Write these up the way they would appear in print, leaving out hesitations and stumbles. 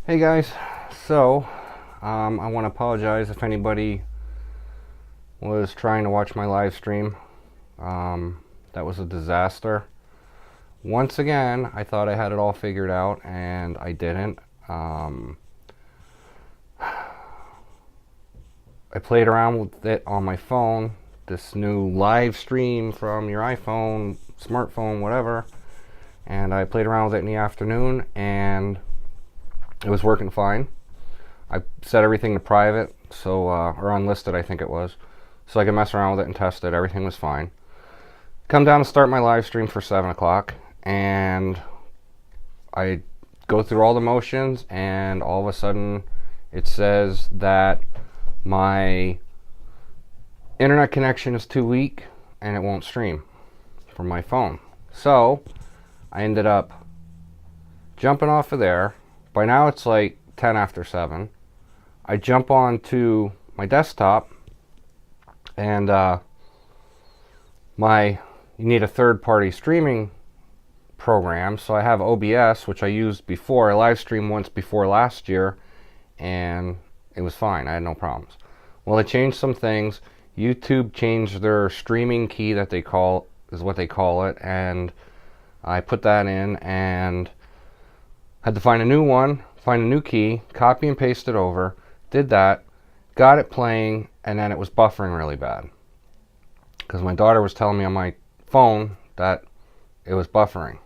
Hey guys, so I want to apologize if anybody was trying to watch my live stream. That was a disaster. Once again, I thought I had it all figured out, and I didn't. I played around with it on my phone, this new live stream from your iPhone, smartphone, whatever, and I played around with it in the afternoon, and it was working fine. I set everything to private, so or unlisted, I think it was, so I could mess around with it and test it. Everything was fine. Come down to start my live stream for 7 o'clock, and I go through all the motions, and all of a sudden it says that my internet connection is too weak and it won't stream from my phone. So I ended up jumping off of there. By now it's like 10 after 7. I jump onto my desktop, and you need a third-party streaming program, so I have OBS, which I used before. I live streamed once before last year, and it was fine. I had no problems. Well, they changed some things. YouTube changed their streaming key that they call, is what they call it, and I put that in and had to find a new one, find a new key, copy and paste it over. Did that, got it playing, and then it was buffering really bad because my daughter was telling me on my phone that it was buffering.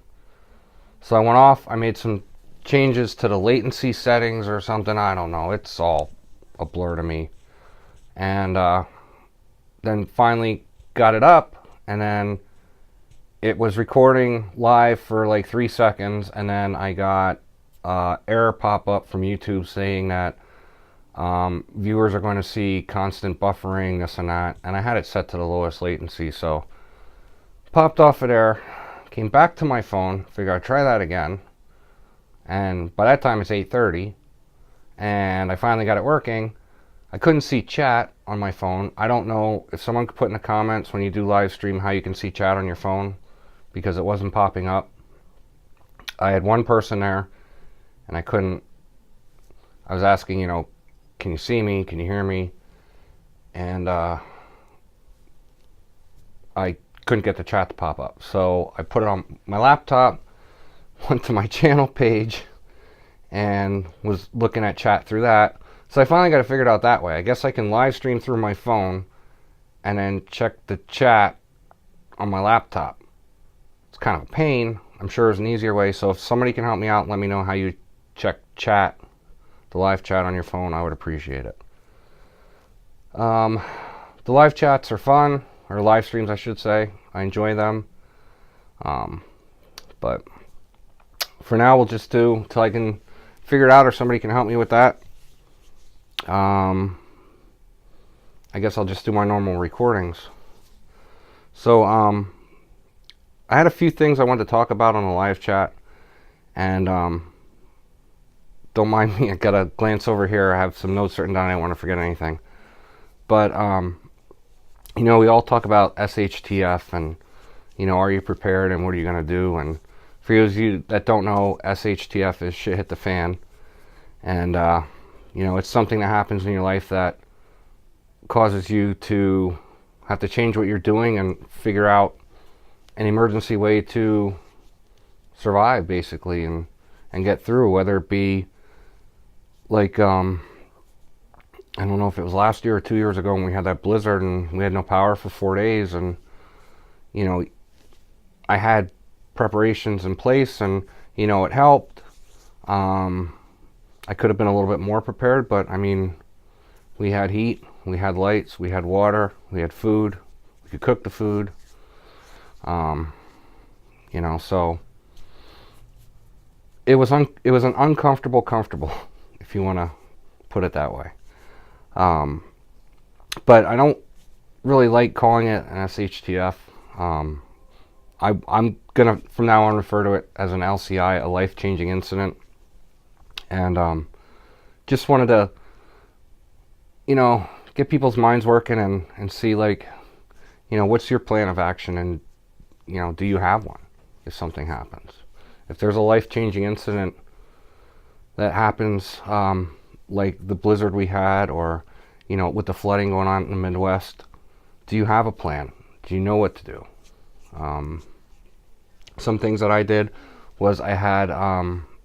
So I went off, I made some changes to the latency settings or something, I don't know, it's all a blur to me. And then finally got it up, and then it was recording live for like 3 seconds, and then I got error pop up from YouTube saying that viewers are going to see constant buffering, this and that, and I had it set to the lowest latency, so popped off of there, came back to my phone, figured I'd try that again, and by that time it's 8:30, and I finally got it working. I couldn't see chat on my phone. I don't know if someone could put in the comments when you do live stream how you can see chat on your phone, because it wasn't popping up. I had one person there, and I was asking, can you see me? Can you hear me? And I couldn't get the chat to pop up. So I put it on my laptop, went to my channel page, and was looking at chat through that. So I finally got it figured out that way. I guess I can live stream through my phone and then check the chat on my laptop. It's kind of a pain. I'm sure there's an easier way. So if somebody can help me out and let me know how you check chat, the live chat on your phone, I would appreciate it. The live chats are fun, or live streams I should say. I enjoy them. But for now we'll just do till I can figure it out or somebody can help me with that. I guess I'll just do my normal recordings. So I had a few things I wanted to talk about on the live chat, and don't mind me, I gotta glance over here. I have some notes written down. I don't want to forget anything. But we all talk about SHTF and are you prepared and what are you gonna do? And for those of you that don't know, SHTF is shit hit the fan, and it's something that happens in your life that causes you to have to change what you're doing and figure out an emergency way to survive, basically, and get through, whether it be like I don't know if it was last year or 2 years ago when we had that blizzard and we had no power for 4 days, and I had preparations in place, and it helped. I could have been a little bit more prepared, but I mean, we had heat, we had lights, we had water, we had food, we could cook the food, so it was an uncomfortable comfortable, if you want to put it that way. But I don't really like calling it an SHTF. I'm gonna from now on refer to it as an LCI, a life-changing incident, and just wanted to get people's minds working and see, like, what's your plan of action, and do you have one if something happens? If there's a life-changing incident, that happens, like the blizzard we had, or with the flooding going on in the Midwest, do you have a plan? Do you know what to do? Some things that I did was I had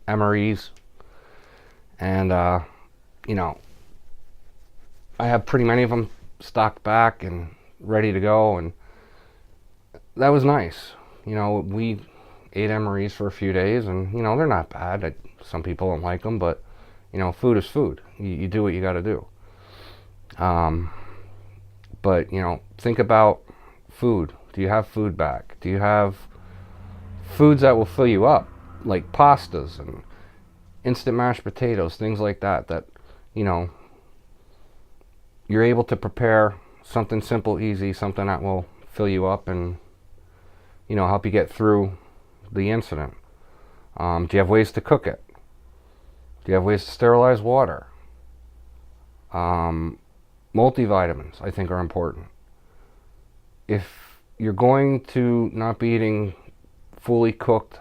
MREs, and I have pretty many of them stocked back and ready to go, and that was nice. We ate MREs for a few days, and they're not bad. Some people don't like them, but food is food. You do what you got to do. But think about food. Do you have food back? Do you have foods that will fill you up, like pastas and instant mashed potatoes, things like that, you're able to prepare something simple, easy, something that will fill you up and help you get through the incident. Do you have ways to cook it? Do you have ways to sterilize water? Multivitamins, I think, are important. If you're going to not be eating fully cooked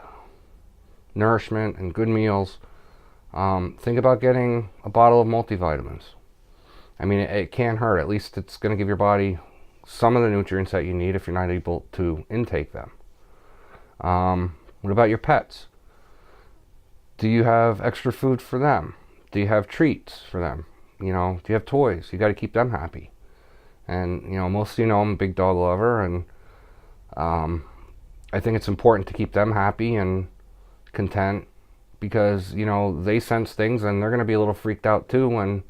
nourishment and good meals, think about getting a bottle of multivitamins. I mean, it can't hurt. At least it's going to give your body some of the nutrients that you need if you're not able to intake them. What about your pets? Do you have extra food for them? Do you have treats for them? Do you have toys? You got to keep them happy. And most of I'm a big dog lover, and I think it's important to keep them happy and content, because they sense things and they're going to be a little freaked out too when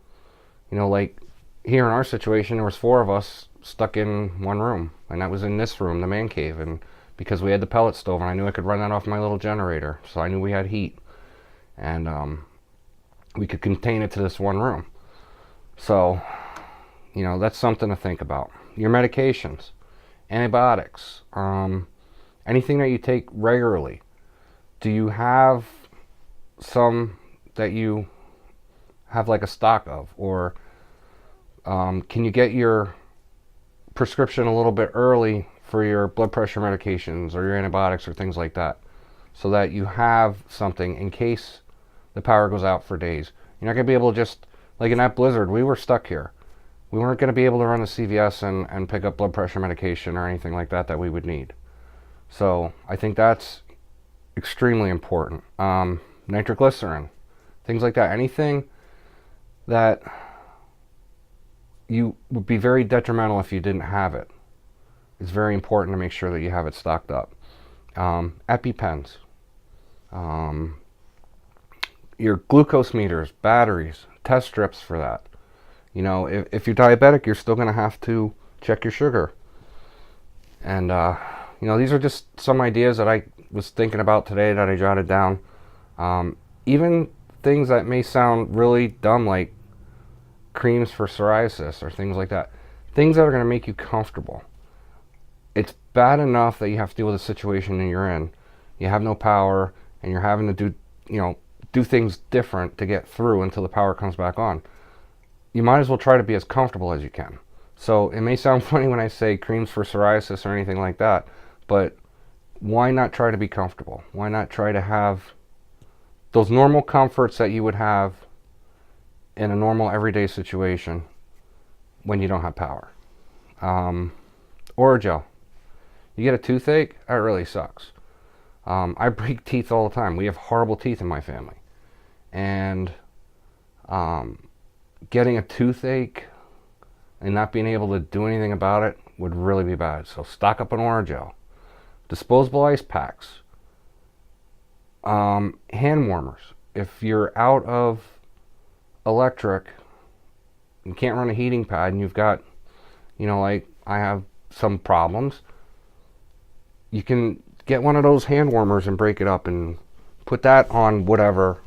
like here in our situation there was 4 of us stuck in one room, and that was in this room, the man cave, and because we had the pellet stove and I knew I could run that off my little generator, so I knew we had heat, and we could contain it to this one room. So that's something to think about. Your medications, antibiotics, anything that you take regularly. Do you have some that you have like a stock of, or can you get your prescription a little bit early for your blood pressure medications or your antibiotics or things like that, so that you have something in case the power goes out for days? You're not going to be able to just, like in that blizzard, we were stuck here. We weren't going to be able to run to CVS and pick up blood pressure medication or anything like that we would need. So I think that's extremely important. Nitroglycerin, things like that. Anything that you would be very detrimental if you didn't have it. It's very important to make sure that you have it stocked up. EpiPens, your glucose meters, batteries, test strips for that. If you're diabetic, you're still going to have to check your sugar. And these are just some ideas that I was thinking about today that I jotted down. Even things that may sound really dumb, like creams for psoriasis or things like that. Things that are going to make you comfortable. It's bad enough that you have to deal with the situation that you're in. You have no power, and you're having to do things different to get through until the power comes back on. You might as well try to be as comfortable as you can. So it may sound funny when I say creams for psoriasis or anything like that, but why not try to be comfortable? Why not try to have those normal comforts that you would have in a normal everyday situation when you don't have power? Orajel. You get a toothache, that really sucks. I break teeth all the time. We have horrible teeth in my family. And getting a toothache and not being able to do anything about it would really be bad. So stock up on Orajel. Disposable ice packs. Hand warmers. If you're out of electric, you can't run a heating pad, and you've got, like I have some problems, you can get one of those hand warmers and break it up and put that on whatever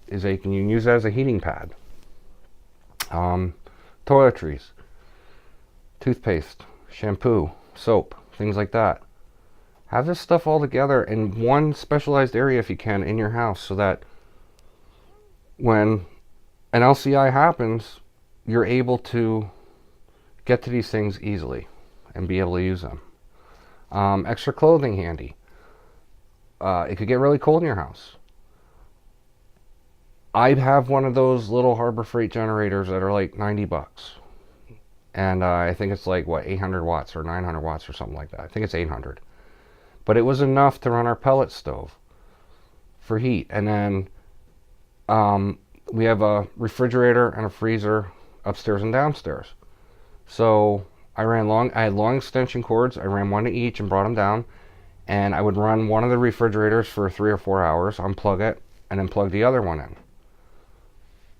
is aching. You can use that as a heating pad. Toiletries, toothpaste, shampoo, soap, things like that. Have this stuff all together in one specialized area if you can in your house, so that when an LCI happens, you're able to get to these things easily and be able to use them. Extra clothing handy. It could get really cold in your house. I'd have one of those little Harbor Freight generators that are like $90. And I think it's like, what, 800 watts or 900 watts or something like that. I think it's 800. But it was enough to run our pellet stove for heat. And then we have a refrigerator and a freezer upstairs and downstairs. So I had long extension cords. I ran one to each and brought them down. And I would run one of the refrigerators for 3 or 4 hours, unplug it, and then plug the other one in.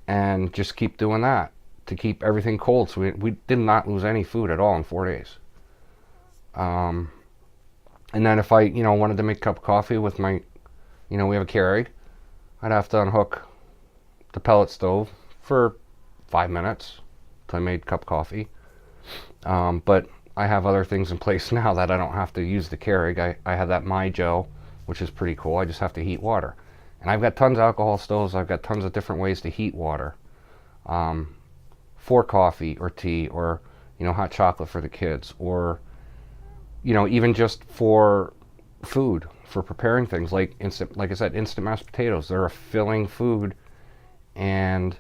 And just keep doing that to keep everything cold. So we did not lose any food at all in 4 days. And then if I, wanted to make a cup of coffee with my, we have a Keurig, I'd have to unhook the pellet stove for 5 minutes till I made a cup of coffee. But I have other things in place now that I don't have to use the Keurig. I have that MyJo, which is pretty cool. I just have to heat water. And I've got tons of alcohol stoves. I've got tons of different ways to heat water for coffee or tea or, hot chocolate for the kids, or, even just for food, for preparing things like I said, instant mashed potatoes. They're a filling food, and,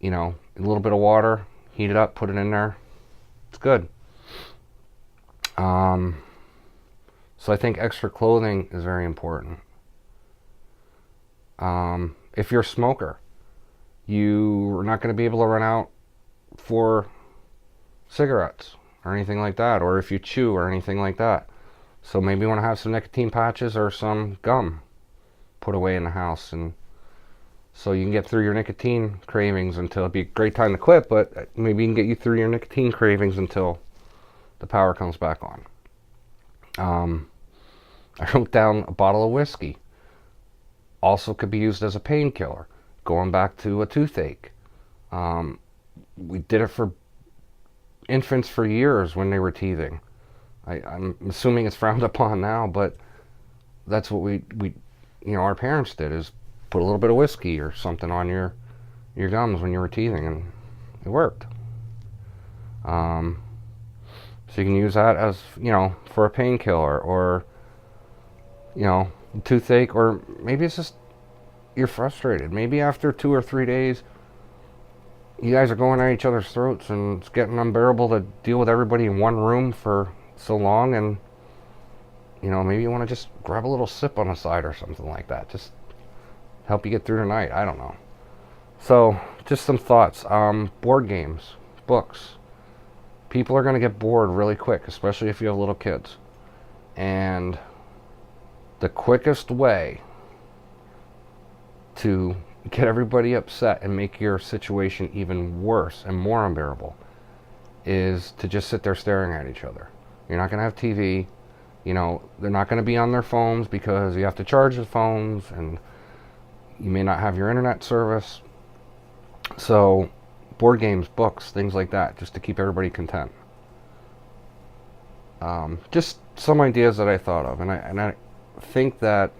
a little bit of water, heat it up, put it in there. It's good. So I think extra clothing is very important. If you're a smoker, you're not going to be able to run out for cigarettes or anything like that, or if you chew or anything like that. So maybe you want to have some nicotine patches or some gum put away in the house, and so you can get through your nicotine cravings until it'd be a great time to quit, but maybe you can get you through your nicotine cravings until the power comes back on. I wrote down a bottle of whiskey. Also could be used as a painkiller, going back to a toothache. We did it for infants for years when they were teething. I'm assuming it's frowned upon now, but that's what we our parents did, is put a little bit of whiskey or something on your gums when you were teething, and it worked. So you can use that as, for a painkiller, or, toothache, or maybe it's just you're frustrated. Maybe after 2 or 3 days, you guys are going at each other's throats, and it's getting unbearable to deal with everybody in one room for so long, and, maybe you want to just grab a little sip on the side or something like that. Just help you get through the night. I don't know. So, just some thoughts. Board games, books. People are going to get bored really quick, especially if you have little kids. And the quickest way to get everybody upset and make your situation even worse and more unbearable is to just sit there staring at each other. You're not going to have TV. They're not going to be on their phones because you have to charge the phones, and you may not have your internet service. So, board games, books, things like that, just to keep everybody content. Just some ideas that I thought of, and I think that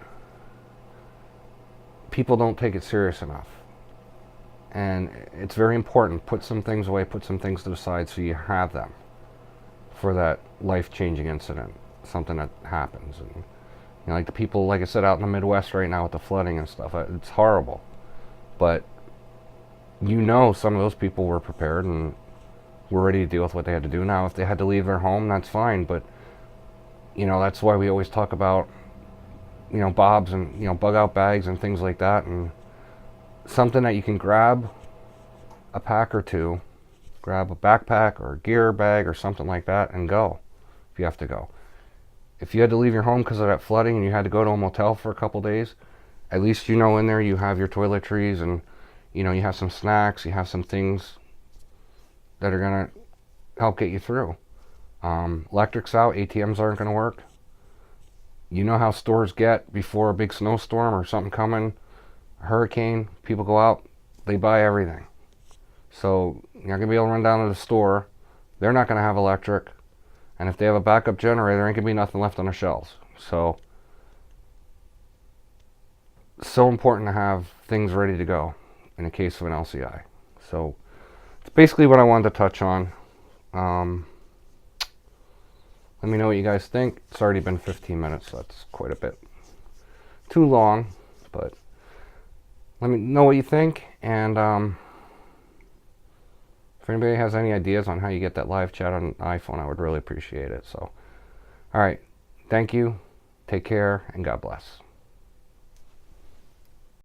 people don't take it serious enough. And it's very important. Put some things away, put some things to the side so you have them for that life-changing incident, something that happens. And like the people, like I said, out in the Midwest right now with the flooding and stuff, it's horrible. But some of those people were prepared and were ready to deal with what they had to do. Now, if they had to leave their home, that's fine. But that's why we always talk about bobs and bug out bags and things like that, and something that you can grab a pack or two, grab a backpack or a gear bag or something like that, and go if you have to go. If you had to leave your home because of that flooding and you had to go to a motel for a couple days, at least in there you have your toiletries, and you have some snacks, you have some things that are going to help get you through. Electric's out, ATMs aren't going to work. You know how stores get before a big snowstorm or something coming, a hurricane. People go out, they buy everything. So you're not going to be able to run down to the store. They're not going to have electric. And if they have a backup generator, there ain't going to be nothing left on the shelves. So important to have things ready to go in the case of an LCI. So it's basically what I wanted to touch on. Let me know what you guys think. It's already been 15 minutes, so that's quite a bit too long. But, Let me know what you think, and if anybody has any ideas on how you get that live chat on iPhone, I would really appreciate it. So, all right, thank you, take care, and God bless.